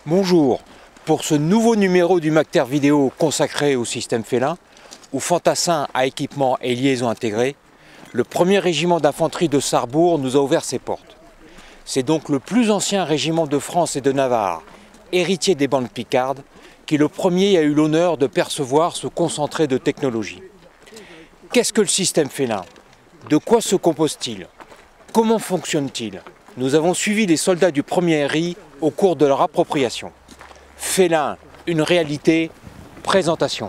Bonjour, pour ce nouveau numéro du Macter Vidéo consacré au système félin, où fantassin à équipement et liaison intégrée, le 1er régiment d'infanterie de Sarrebourg nous a ouvert ses portes. C'est donc le plus ancien régiment de France et de Navarre, héritier des bandes picardes, qui le premier a eu l'honneur de percevoir ce concentré de technologie. Qu'est-ce que le système félin? De quoi se compose-t-il? Comment fonctionne-t-il? Nous avons suivi les soldats du 1er RI au cours de leur appropriation. Félin, une réalité, présentation.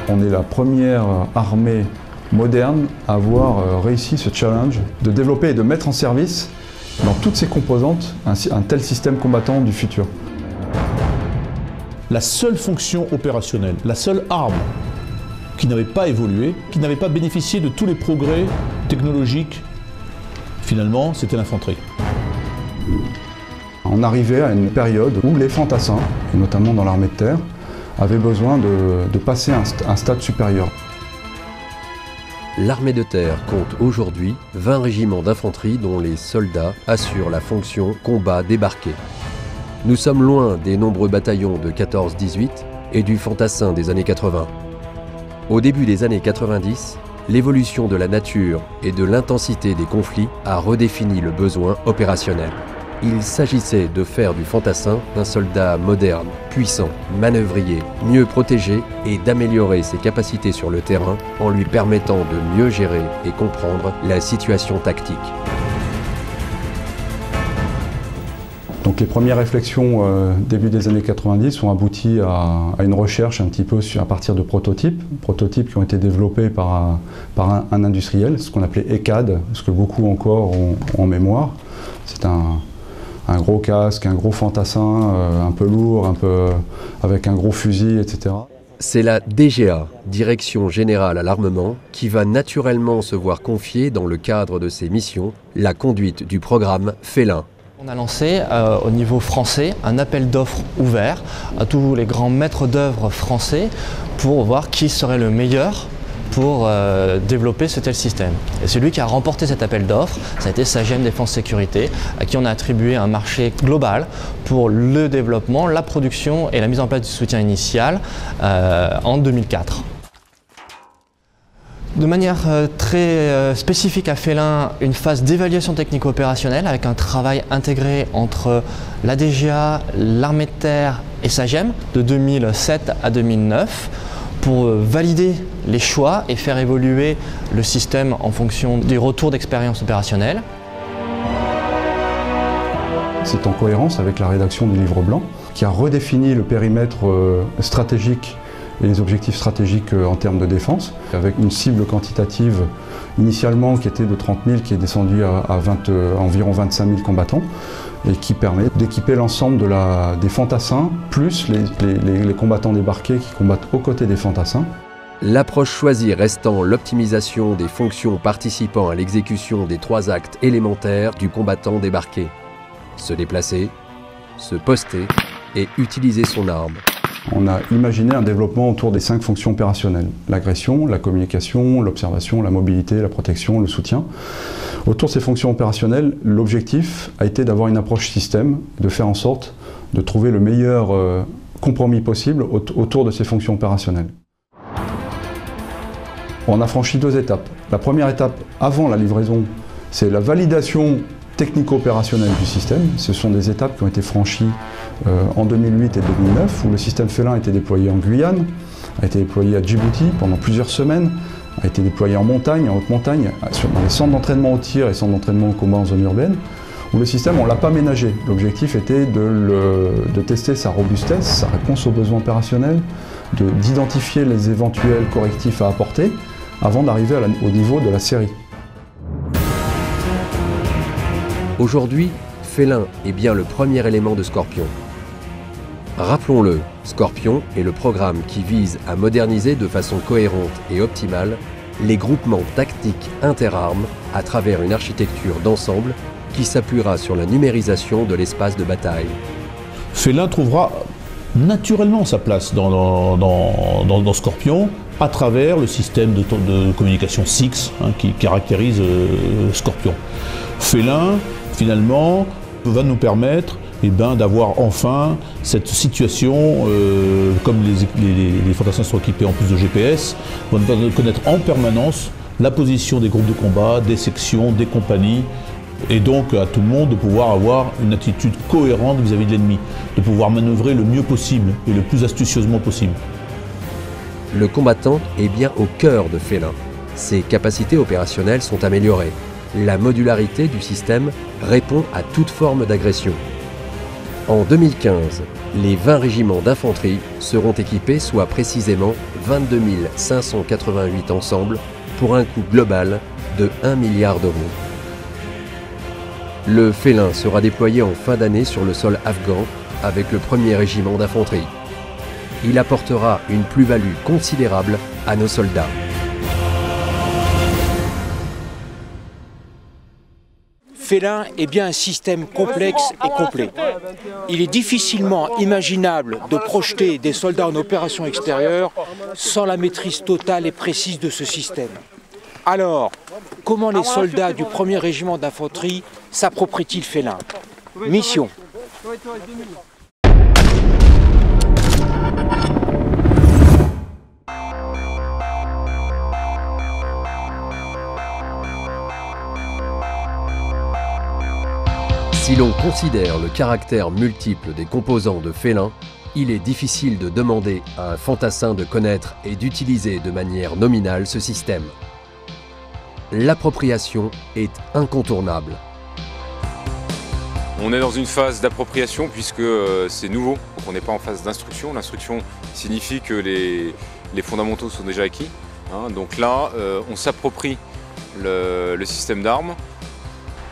On est la première armée moderne à avoir réussi ce challenge de développer et de mettre en service dans toutes ses composantes un tel système combattant du futur. La seule fonction opérationnelle, la seule arme qui n'avait pas évolué, qui n'avait pas bénéficié de tous les progrès technologiques, finalement, c'était l'infanterie. On arrivait à une période où les fantassins, et notamment dans l'armée de terre, avaient besoin de passer un stade supérieur. L'armée de terre compte aujourd'hui 20 régiments d'infanterie dont les soldats assurent la fonction combat débarqué. Nous sommes loin des nombreux bataillons de 14-18 et du fantassin des années 80. Au début des années 90, l'évolution de la nature et de l'intensité des conflits a redéfini le besoin opérationnel. Il s'agissait de faire du fantassin un soldat moderne, puissant, manœuvrier, mieux protégé et d'améliorer ses capacités sur le terrain en lui permettant de mieux gérer et comprendre la situation tactique. Donc les premières réflexions début des années 90 ont abouti à une recherche un petit peu à partir de prototypes qui ont été développés par un industriel, ce qu'on appelait ECAD, ce que beaucoup encore ont en mémoire. C'est un gros casque, un gros fantassin, un peu lourd, avec un gros fusil, etc. C'est la DGA, Direction Générale à l'Armement, qui va naturellement se voir confier dans le cadre de ses missions la conduite du programme Félin. On a lancé au niveau français un appel d'offres ouvert à tous les grands maîtres d'œuvre français pour voir qui serait le meilleur pour développer ce tel système. Et celui qui a remporté cet appel d'offres, ça a été Sagem Défense Sécurité, à qui on a attribué un marché global pour le développement, la production et la mise en place du soutien initial en 2004. De manière très spécifique à Félin, une phase d'évaluation technico-opérationnelle avec un travail intégré entre la DGA, l'armée de terre et Sagem de 2007 à 2009 pour valider les choix et faire évoluer le système en fonction des retours d'expérience opérationnelle. C'est en cohérence avec la rédaction du livre blanc qui a redéfini le périmètre stratégique et les objectifs stratégiques en termes de défense, avec une cible quantitative initialement qui était de 30 000, qui est descendue à environ 25 000 combattants, et qui permet d'équiper l'ensemble des fantassins, plus les combattants débarqués qui combattent aux côtés des fantassins. L'approche choisie restant l'optimisation des fonctions participant à l'exécution des 3 actes élémentaires du combattant débarqué. Se déplacer, se poster et utiliser son arme. On a imaginé un développement autour des 5 fonctions opérationnelles. L'agression, la communication, l'observation, la mobilité, la protection, le soutien. Autour de ces fonctions opérationnelles, l'objectif a été d'avoir une approche système, de faire en sorte de trouver le meilleur compromis possible autour de ces fonctions opérationnelles. On a franchi 2 étapes. La première étape, avant la livraison, c'est la validation technico-opérationnelle du système. Ce sont des étapes qui ont été franchies en 2008 et 2009, où le système Félin a été déployé en Guyane, a été déployé à Djibouti pendant plusieurs semaines, a été déployé en montagne, en haute montagne, dans les centres d'entraînement au tir et centres d'entraînement au combat en zone urbaine, où le système, on ne l'a pas ménagé. L'objectif était de tester sa robustesse, sa réponse aux besoins opérationnels, d'identifier les éventuels correctifs à apporter, avant d'arriver au niveau de la série. Aujourd'hui, Félin est bien le premier élément de Scorpion. Rappelons-le, Scorpion est le programme qui vise à moderniser de façon cohérente et optimale les groupements tactiques interarmes à travers une architecture d'ensemble qui s'appuiera sur la numérisation de l'espace de bataille. Félin trouvera naturellement sa place dans Scorpion, à travers le système de communication SIX qui caractérise Scorpion. Félin, finalement, va nous permettre d'avoir enfin cette situation, comme les fantassins sont équipés en plus de GPS, on va connaître en permanence la position des groupes de combat, des sections, des compagnies, et donc à tout le monde de pouvoir avoir une attitude cohérente vis-à-vis de l'ennemi, de pouvoir manœuvrer le mieux possible et le plus astucieusement possible. Le combattant est bien au cœur de Félin. Ses capacités opérationnelles sont améliorées. La modularité du système répond à toute forme d'agression. En 2015, les 20 régiments d'infanterie seront équipés, soit précisément 22 588 ensembles, pour un coût global de 1 milliard d'euros. Le Félin sera déployé en fin d'année sur le sol afghan avec le 1er régiment d'infanterie. Il apportera une plus-value considérable à nos soldats. Félin est bien un système complexe et complet. Il est difficilement imaginable de projeter des soldats en opération extérieure sans la maîtrise totale et précise de ce système. Alors, comment les soldats du 1er régiment d'infanterie s'approprient-ils Félin? Mission. Si l'on considère le caractère multiple des composants de Félin, il est difficile de demander à un fantassin de connaître et d'utiliser de manière nominale ce système. L'appropriation est incontournable. On est dans une phase d'appropriation puisque c'est nouveau, donc on n'est pas en phase d'instruction. L'instruction signifie que les fondamentaux sont déjà acquis. Donc là, on s'approprie le système d'armes.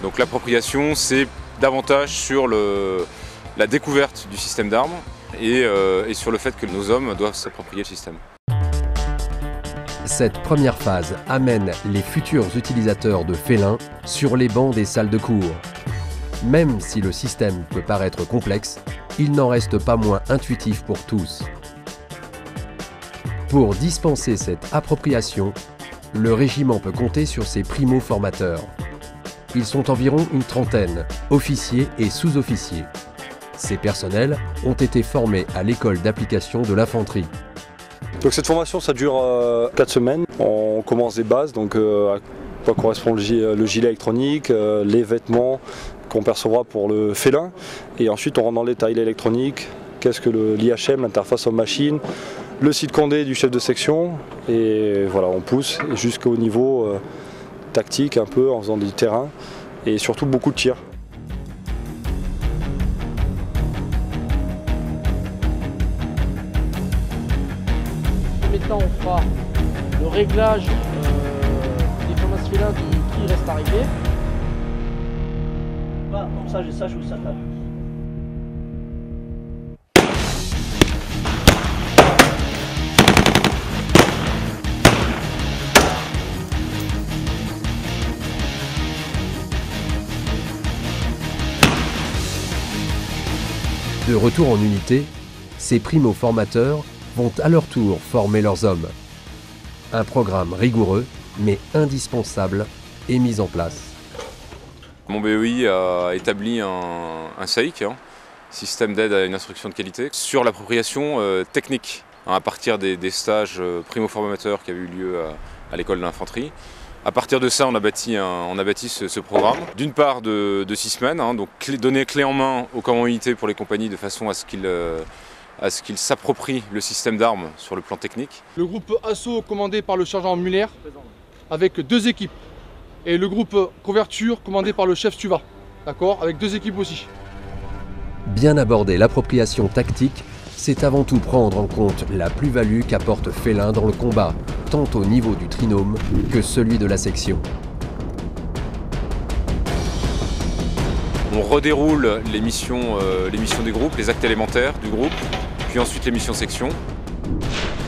Donc l'appropriation, c'est davantage sur la découverte du système d'armes et sur le fait que nos hommes doivent s'approprier le système. Cette première phase amène les futurs utilisateurs de Félin sur les bancs des salles de cours. Même si le système peut paraître complexe, il n'en reste pas moins intuitif pour tous. Pour dispenser cette appropriation, le régiment peut compter sur ses primo-formateurs. Ils sont environ une trentaine, officiers et sous-officiers. Ces personnels ont été formés à l'école d'application de l'infanterie. Donc cette formation, ça dure 4 semaines. On commence des bases, donc à quoi correspond le gilet électronique, les vêtements qu'on percevra pour le Félin. Et ensuite, on rentre dans le détail, l'électronique, qu'est-ce que l'IHM, l'interface homme-machine, le site Condé du chef de section. Et voilà, on pousse jusqu'au niveau tactique un peu en faisant du terrain et surtout beaucoup de tirs. Maintenant on fera le réglage des formations Félin qui reste arrivé. Voilà, comme ça je sache où ça tape. De retour en unité, ces primo-formateurs vont à leur tour former leurs hommes. Un programme rigoureux, mais indispensable, est mis en place. Mon BEI a établi un SAIC, système d'aide à une instruction de qualité, sur l'appropriation technique, à partir des stages primo-formateurs qui avaient eu lieu à l'école de l'infanterie. À partir de ça, on a bâti ce programme. D'une part de 6 semaines, donc donner clé en main aux commandants unités pour les compagnies de façon à ce qu'ils s'approprient le système d'armes sur le plan technique. Le groupe Assaut commandé par le sergent Muller avec 2 équipes. Et le groupe Couverture commandé par le chef Stuva, d'accord, avec 2 équipes aussi. Bien aborder l'appropriation tactique, c'est avant tout prendre en compte la plus-value qu'apporte Félin dans le combat, tant au niveau du trinôme que celui de la section. On redéroule les missions des groupes, les actes élémentaires du groupe, puis ensuite les missions section,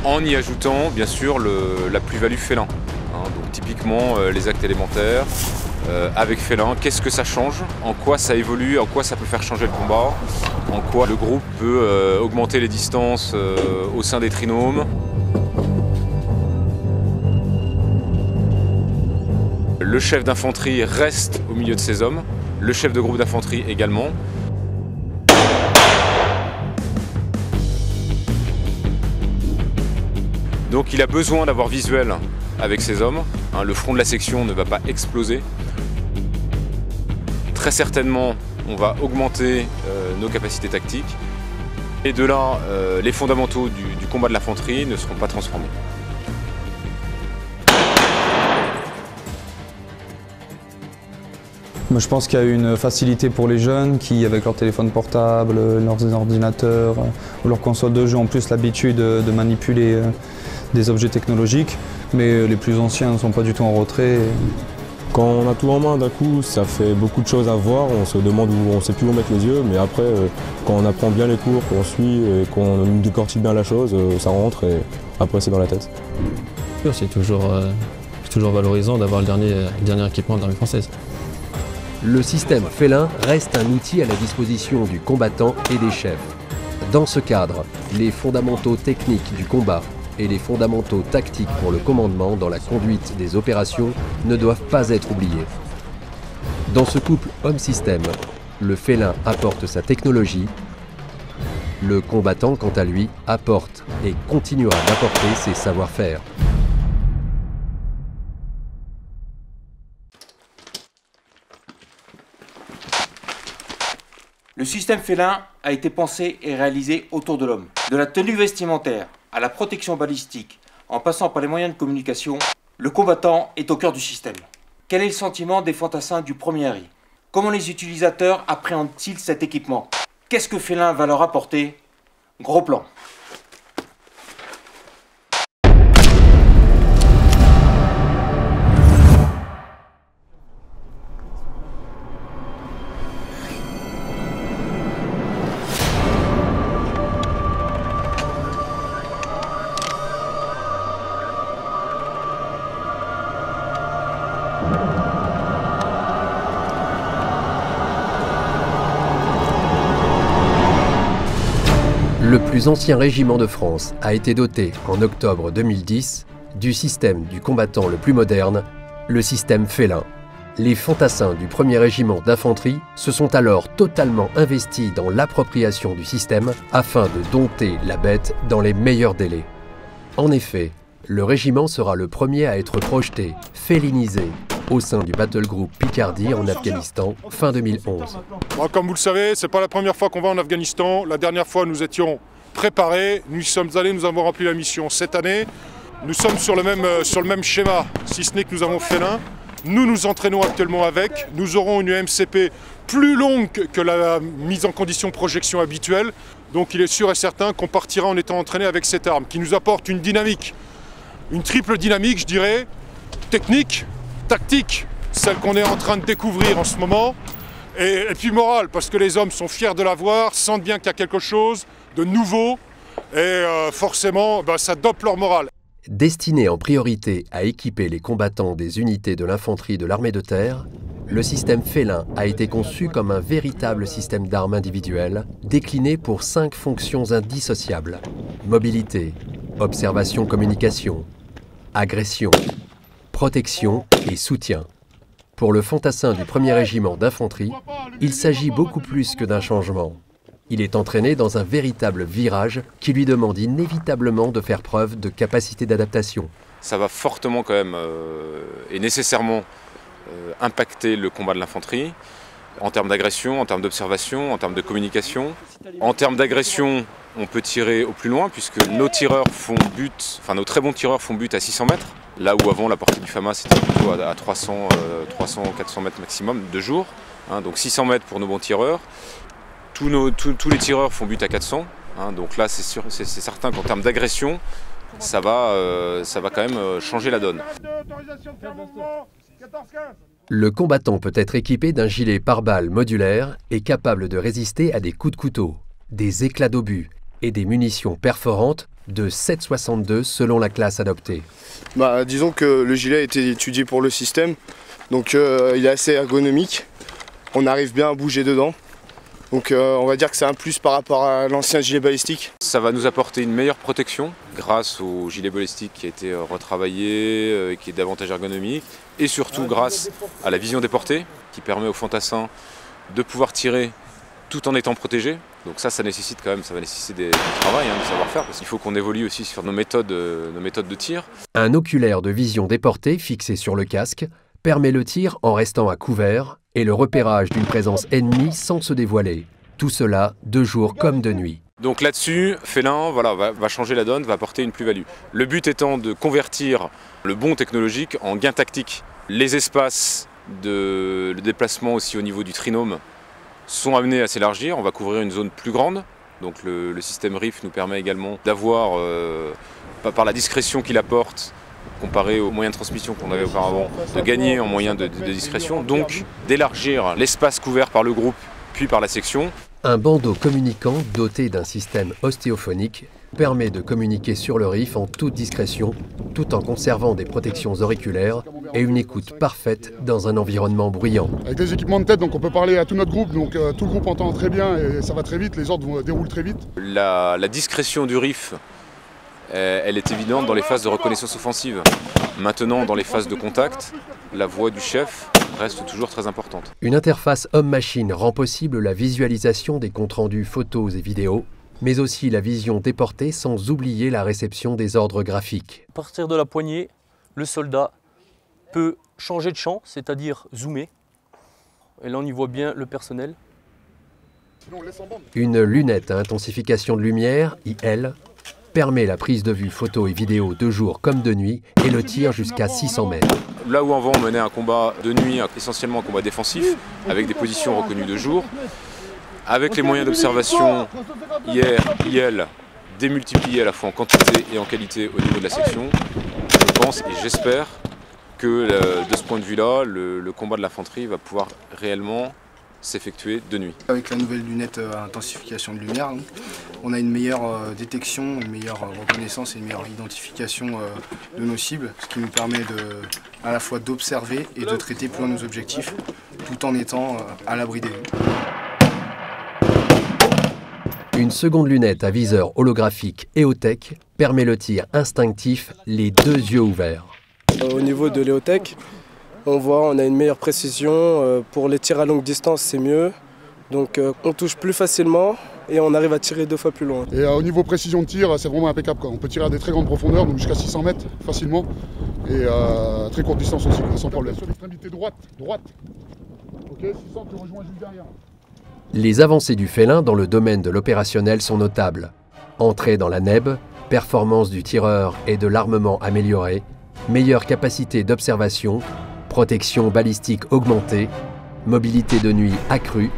en y ajoutant bien sûr la plus-value Félin. Donc typiquement les actes élémentaires, avec Félin, qu'est-ce que ça change, en quoi ça évolue, en quoi ça peut faire changer le combat, en quoi le groupe peut augmenter les distances au sein des trinômes. le chef d'infanterie reste au milieu de ses hommes, le chef de groupe d'infanterie également. Donc il a besoin d'avoir visuel avec ses hommes. Le front de la section ne va pas exploser. Très certainement, on va augmenter nos capacités tactiques. Et de là, les fondamentaux du combat de l'infanterie ne seront pas transformés. Moi, je pense qu'il y a une facilité pour les jeunes qui, avec leur téléphone portable, leurs ordinateurs ou leur console de jeu, ont plus l'habitude de manipuler des objets technologiques, mais les plus anciens ne sont pas du tout en retrait. Quand on a tout en main d'un coup, ça fait beaucoup de choses à voir, on se demande où, on ne sait plus où mettre les yeux, mais après, quand on apprend bien les cours, qu'on suit et qu'on décortique bien la chose, ça rentre et après c'est dans la tête. C'est toujours valorisant d'avoir le dernier équipement de l'armée française. Le système Félin reste un outil à la disposition du combattant et des chefs. Dans ce cadre, les fondamentaux techniques du combat et les fondamentaux tactiques pour le commandement dans la conduite des opérations ne doivent pas être oubliés. Dans ce couple homme-système, le Félin apporte sa technologie, le combattant, quant à lui, apporte et continuera d'apporter ses savoir-faire. Le système Félin a été pensé et réalisé autour de l'homme. De la tenue vestimentaire à la protection balistique, en passant par les moyens de communication, le combattant est au cœur du système. Quel est le sentiment des fantassins du premier RI? Comment les utilisateurs appréhendent-ils cet équipement? Qu'est-ce que Félin va leur apporter? Gros plan. Le plus ancien régiment de France a été doté en octobre 2010 du système du combattant le plus moderne, le système Félin. Les fantassins du 1er régiment d'infanterie se sont alors totalement investis dans l'appropriation du système afin de dompter la bête dans les meilleurs délais. En effet, le régiment sera le premier à être projeté, félinisé, au sein du Battle Group Picardie en Afghanistan fin 2011. Bon, comme vous le savez, ce n'est pas la première fois qu'on va en Afghanistan. La dernière fois, nous étions préparés, nous y sommes allés, nous avons rempli la mission. Cette année, nous sommes sur le même schéma, si ce n'est que nous avons Félin. Nous nous entraînons actuellement avec. Nous aurons une MCP plus longue que la mise en condition projection habituelle. Donc il est sûr et certain qu'on partira en étant entraîné avec cette arme qui nous apporte une dynamique, une triple dynamique, je dirais, technique, tactique, celle qu'on est en train de découvrir en ce moment, et puis morale, parce que les hommes sont fiers de l'avoir, sentent bien qu'il y a quelque chose de nouveau, et forcément, ça dope leur morale. Destiné en priorité à équiper les combattants des unités de l'infanterie de l'armée de terre, le système Félin a été conçu comme un véritable système d'armes individuelles, décliné pour 5 fonctions indissociables: mobilité, observation-communication, agression, protection et soutien. Pour le fantassin du 1er régiment d'infanterie, il s'agit beaucoup plus que d'un changement. Il est entraîné dans un véritable virage qui lui demande inévitablement de faire preuve de capacité d'adaptation. Ça va fortement quand même et nécessairement impacter le combat de l'infanterie en termes d'agression, en termes d'observation, en termes de communication. En termes d'agression, on peut tirer au plus loin puisque nos tireurs font but, enfin nos très bons tireurs font but à 600 mètres. Là où avant la portée du FAMA c'était plutôt à 300, 400 mètres maximum de jour. Donc 600 mètres pour nos bons tireurs. Tous les tireurs font but à 400. Donc là c'est certain qu'en termes d'agression, ça va quand même changer la donne. Le combattant peut être équipé d'un gilet pare-balles modulaire et capable de résister à des coups de couteau, des éclats d'obus et des munitions perforantes de 7,62 selon la classe adoptée. Disons que le gilet a été étudié pour le système, donc il est assez ergonomique, on arrive bien à bouger dedans. Donc on va dire que c'est un plus par rapport à l'ancien gilet balistique. Ça va nous apporter une meilleure protection grâce au gilet balistique qui a été retravaillé, qui est davantage ergonomique. et surtout grâce à la vision déportée qui permet aux fantassins de pouvoir tirer tout en étant protégés. Donc ça nécessite quand même, ça va nécessiter du travail, du savoir-faire, parce qu'il faut qu'on évolue aussi sur nos méthodes de tir. Un oculaire de vision déportée fixé sur le casque permet le tir en restant à couvert et le repérage d'une présence ennemie sans se dévoiler. Tout cela de jour comme de nuit. Donc là-dessus, Félin va changer la donne, va apporter une plus-value. Le but étant de convertir le bond technologique en gain tactique. Les espaces de déplacement aussi au niveau du trinôme sont amenés à s'élargir. On va couvrir une zone plus grande. Donc le système RIF nous permet également d'avoir, par la discrétion qu'il apporte, comparé aux moyens de transmission qu'on avait auparavant, de gagner en moyens de discrétion, donc d'élargir l'espace couvert par le groupe puis par la section. Un bandeau communicant doté d'un système ostéophonique permet de communiquer sur le RIF en toute discrétion, tout en conservant des protections auriculaires et une écoute parfaite dans un environnement bruyant. Avec les équipements de tête, donc on peut parler à tout notre groupe, donc tout le groupe entend très bien et ça va très vite, les ordres déroulent très vite. La discrétion du RIF, elle est évidente dans les phases de reconnaissance offensive. Maintenant, dans les phases de contact, la voix du chef reste toujours très importante. Une interface homme-machine rend possible la visualisation des comptes rendus photos et vidéos, mais aussi la vision déportée sans oublier la réception des ordres graphiques. À partir de la poignée, le soldat peut changer de champ, c'est-à-dire zoomer. Et là on y voit bien le personnel. Une lunette à intensification de lumière, IL, permet la prise de vue photo et vidéo de jour comme de nuit et le tir jusqu'à 600 mètres. Là où avant on menait un combat de nuit, essentiellement un combat défensif, avec des positions reconnues de jour, avec les moyens d'observation IR, IL, démultipliés à la fois en quantité et en qualité au niveau de la section, je pense et j'espère que de ce point de vue-là, le combat de l'infanterie va pouvoir réellement s'effectuer de nuit. Avec la nouvelle lunette à intensification de lumière, on a une meilleure détection, une meilleure reconnaissance et une meilleure identification de nos cibles, ce qui nous permet à la fois d'observer et de traiter plus loin nos objectifs, tout en étant à l'abri des vues. Une seconde lunette à viseur holographique EOTech permet le tir instinctif, les deux yeux ouverts. Au niveau de l'EOTech, on a une meilleure précision. Pour les tirs à longue distance, c'est mieux. Donc on touche plus facilement et on arrive à tirer 2 fois plus loin. Et au niveau précision de tir, c'est vraiment impeccable, quoi. On peut tirer à des très grandes profondeurs, donc jusqu'à 600 mètres facilement. Et à très courte distance aussi, sans problème. Sur l'extrémité droite. Ok, 600, tu rejoins juste derrière. Les avancées du Félin dans le domaine de l'opérationnel sont notables. Entrée dans la NEB, performance du tireur et de l'armement améliorée, meilleure capacité d'observation, protection balistique augmentée, mobilité de nuit accrue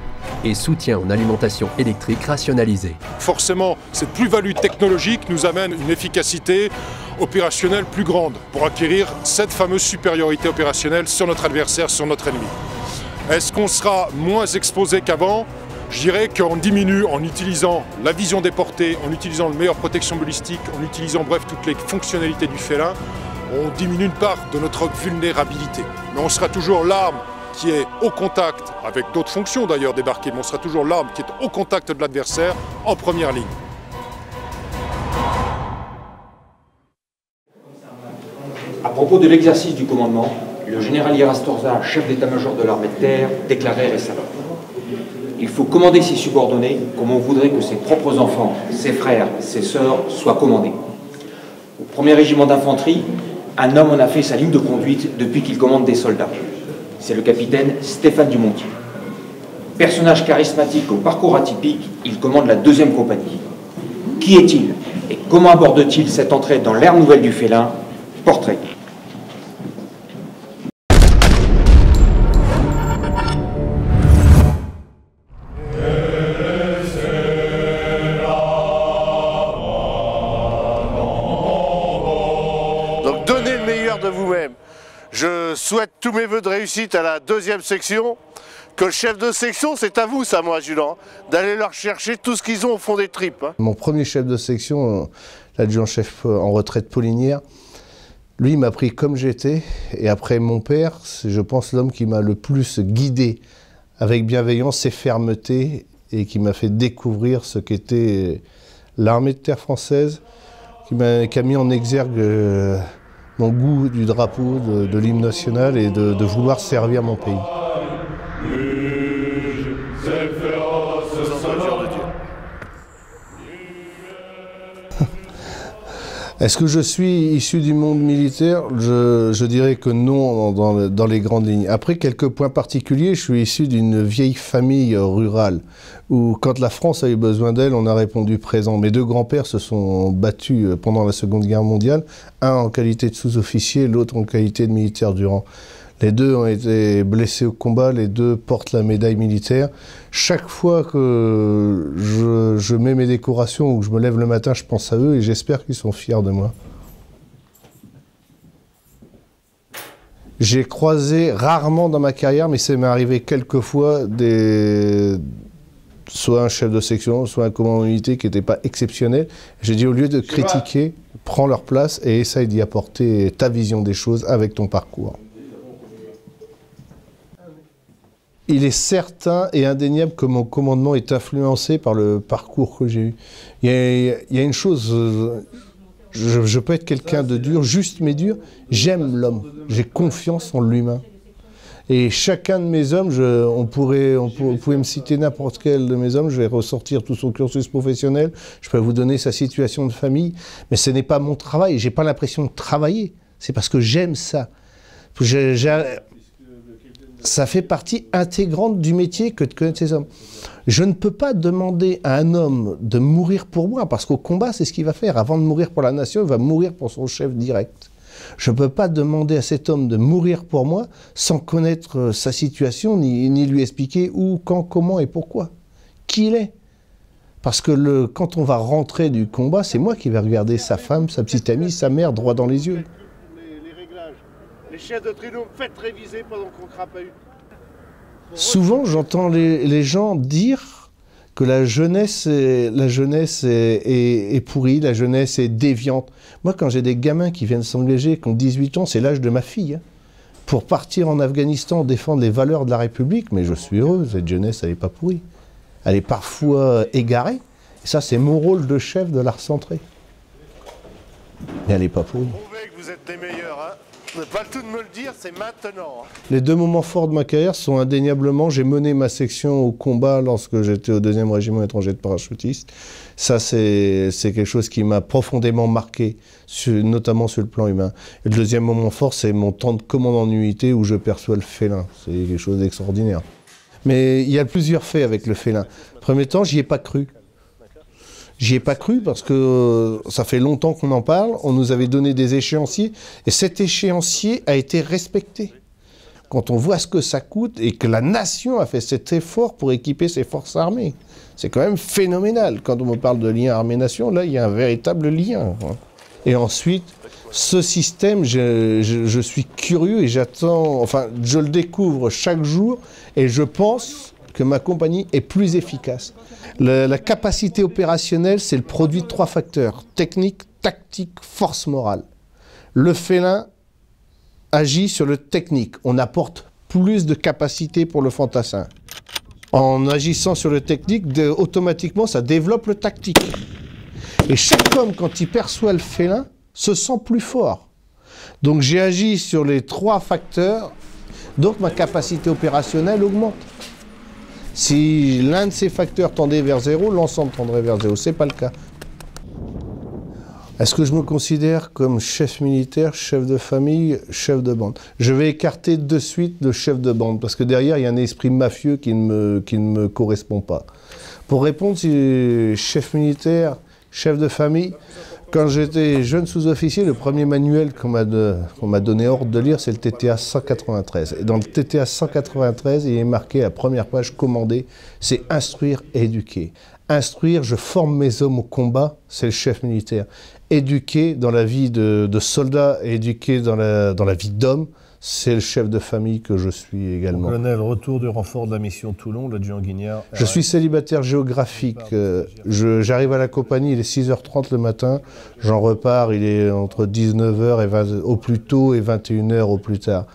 et soutien en alimentation électrique rationalisé. Forcément, cette plus-value technologique nous amène une efficacité opérationnelle plus grande pour acquérir cette fameuse supériorité opérationnelle sur notre adversaire, sur notre ennemi. Est-ce qu'on sera moins exposé qu'avant? Je dirais qu'on diminue en utilisant la vision déportée, en utilisant une meilleure protection balistique, en utilisant bref toutes les fonctionnalités du Félin, on diminue une part de notre vulnérabilité. Mais on sera toujours l'arme qui est au contact, avec d'autres fonctions d'ailleurs débarquées, mais on sera toujours l'arme qui est au contact de l'adversaire en première ligne. À propos de l'exercice du commandement, le général Irastorza, chef d'état-major de l'armée de terre, déclarait récemment: il faut commander ses subordonnés comme on voudrait que ses propres enfants, ses frères, ses sœurs soient commandés. Au 1er régiment d'infanterie, un homme en a fait sa ligne de conduite depuis qu'il commande des soldats. C'est le capitaine Stéphane Dumontier. Personnage charismatique au parcours atypique, il commande la 2e compagnie. Qui est-il et comment aborde-t-il cette entrée dans l'ère nouvelle du Félin? Portrait. De vous-même. Je souhaite tous mes voeux de réussite à la 2e section. Que le chef de section, c'est à vous ça, mon adjudant, d'aller leur chercher tout ce qu'ils ont au fond des tripes. Mon premier chef de section, l'adjudant-chef en retraite Paulinière, lui il m'a pris comme j'étais, et après mon père, c'est je pense l'homme qui m'a le plus guidé avec bienveillance et fermeté, et qui m'a fait découvrir ce qu'était l'armée de terre française, qui a mis en exergue mon goût du drapeau, de l'hymne national et de vouloir servir mon pays. Est-ce que je suis issu du monde militaire? Je dirais que non dans les grandes lignes. Après, quelques points particuliers, je suis issu d'une vieille famille rurale où quand la France a eu besoin d'elle, on a répondu présent. Mes deux grands-pères se sont battus pendant la Seconde Guerre mondiale, un en qualité de sous-officier, l'autre en qualité de militaire du rang. Les deux ont été blessés au combat, les deux portent la médaille militaire. Chaque fois que je mets mes décorations ou que je me lève le matin, je pense à eux et j'espère qu'ils sont fiers de moi. J'ai croisé rarement dans ma carrière, mais ça m'est arrivé quelques fois, soit un chef de section, soit un commandant d'unité qui n'était pas exceptionnel. J'ai dit au lieu de critiquer, prends leur place et essaye d'y apporter ta vision des choses avec ton parcours. Il est certain et indéniable que mon commandement est influencé par le parcours que j'ai eu. Il y a une chose, je peux être quelqu'un de dur, juste mais dur, j'aime l'homme, j'ai confiance en l'humain. Et chacun de mes hommes, vous pouvez me citer n'importe quel de mes hommes, je vais ressortir tout son cursus professionnel, je peux vous donner sa situation de famille, mais ce n'est pas mon travail, j'ai pas l'impression de travailler, c'est parce que j'aime ça. Ça fait partie intégrante du métier que de connaître ces hommes. Je ne peux pas demander à un homme de mourir pour moi, parce qu'au combat, c'est ce qu'il va faire. Avant de mourir pour la nation, il va mourir pour son chef direct. Je ne peux pas demander à cet homme de mourir pour moi sans connaître sa situation, ni lui expliquer où, quand, comment et pourquoi. Qui il est. Parce que quand on va rentrer du combat, c'est moi qui vais regarder sa femme, sa petite amie, sa mère droit dans les yeux. Les chefs de trinôme, faites réviser pendant qu'on crapahute. Souvent, j'entends les gens dire que la jeunesse est pourrie, la jeunesse est déviante. Moi, quand j'ai des gamins qui viennent s'engager, qui ont 18 ans, c'est l'âge de ma fille, hein, pour partir en Afghanistan défendre les valeurs de la République, mais je suis heureux, cette jeunesse, elle n'est pas pourrie. Elle est parfois égarée. Et ça, c'est mon rôle de chef de la recentrer. Mais elle n'est pas pourrie. Prouvez que vous êtes les meilleurs, hein. Vous n'avez pas le tout de me le dire, c'est maintenant. Les deux moments forts de ma carrière sont indéniablement, j'ai mené ma section au combat lorsque j'étais au 2e régiment étranger de parachutistes. Ça, c'est quelque chose qui m'a profondément marqué, notamment sur le plan humain. Et le deuxième moment fort, c'est mon temps de commandant d'unité où je perçois le félin. C'est quelque chose d'extraordinaire. Mais il y a plusieurs faits avec le félin. Premier temps, j'y ai pas cru. J'y ai pas cru parce que ça fait longtemps qu'on en parle, on nous avait donné des échéanciers et cet échéancier a été respecté. Quand on voit ce que ça coûte et que la nation a fait cet effort pour équiper ses forces armées, c'est quand même phénoménal. Quand on me parle de lien armée-nation, là il y a un véritable lien. Et ensuite, ce système, je suis curieux et j'attends, enfin je le découvre chaque jour et je pense que ma compagnie est plus efficace. La capacité opérationnelle, c'est le produit de 3 facteurs. Technique, tactique, force morale. Le félin agit sur le technique. On apporte plus de capacité pour le fantassin. En agissant sur le technique, automatiquement, ça développe le tactique. Et chaque homme, quand il perçoit le félin, se sent plus fort. Donc j'ai agi sur les 3 facteurs, donc ma capacité opérationnelle augmente. Si l'un de ces facteurs tendait vers 0, l'ensemble tendrait vers 0. Ce n'est pas le cas. Est-ce que je me considère comme chef militaire, chef de famille, chef de bande? Je vais écarter de suite le chef de bande, parce que derrière, il y a un esprit mafieux qui ne me correspond pas. Pour répondre, si chef militaire, chef de famille, quand j'étais jeune sous-officier, le premier manuel qu'on m'a donné ordre de lire, c'est le TTA 193. Et dans le TTA 193, il est marqué à la première page commandée, c'est instruire et éduquer. Instruire, je forme mes hommes au combat, c'est le chef militaire. Éduquer dans la vie de soldat et éduquer dans la vie d'homme, c'est le chef de famille que je suis également. Colonel, retour du renfort de la mission Toulon, l'adjudant Guignard. Je suis célibataire géographique. J'arrive à la compagnie, il est 6h30 le matin. J'en repars, il est entre 19h et 20, au plus tôt et 21h au plus tard.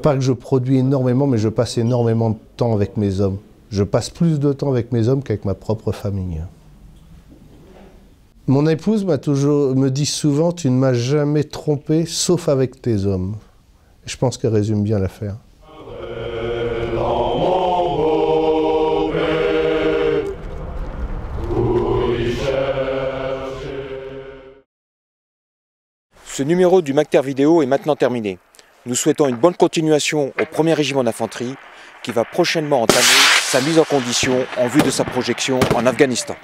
Pas que je produis énormément, mais je passe énormément de temps avec mes hommes. Je passe plus de temps avec mes hommes qu'avec ma propre famille. Mon épouse me dit souvent « tu ne m'as jamais trompé sauf avec tes hommes ». Je pense qu'elle résume bien l'affaire. Ce numéro du Macter Vidéo est maintenant terminé. Nous souhaitons une bonne continuation au 1er régiment d'infanterie qui va prochainement entamer sa mise en condition en vue de sa projection en Afghanistan.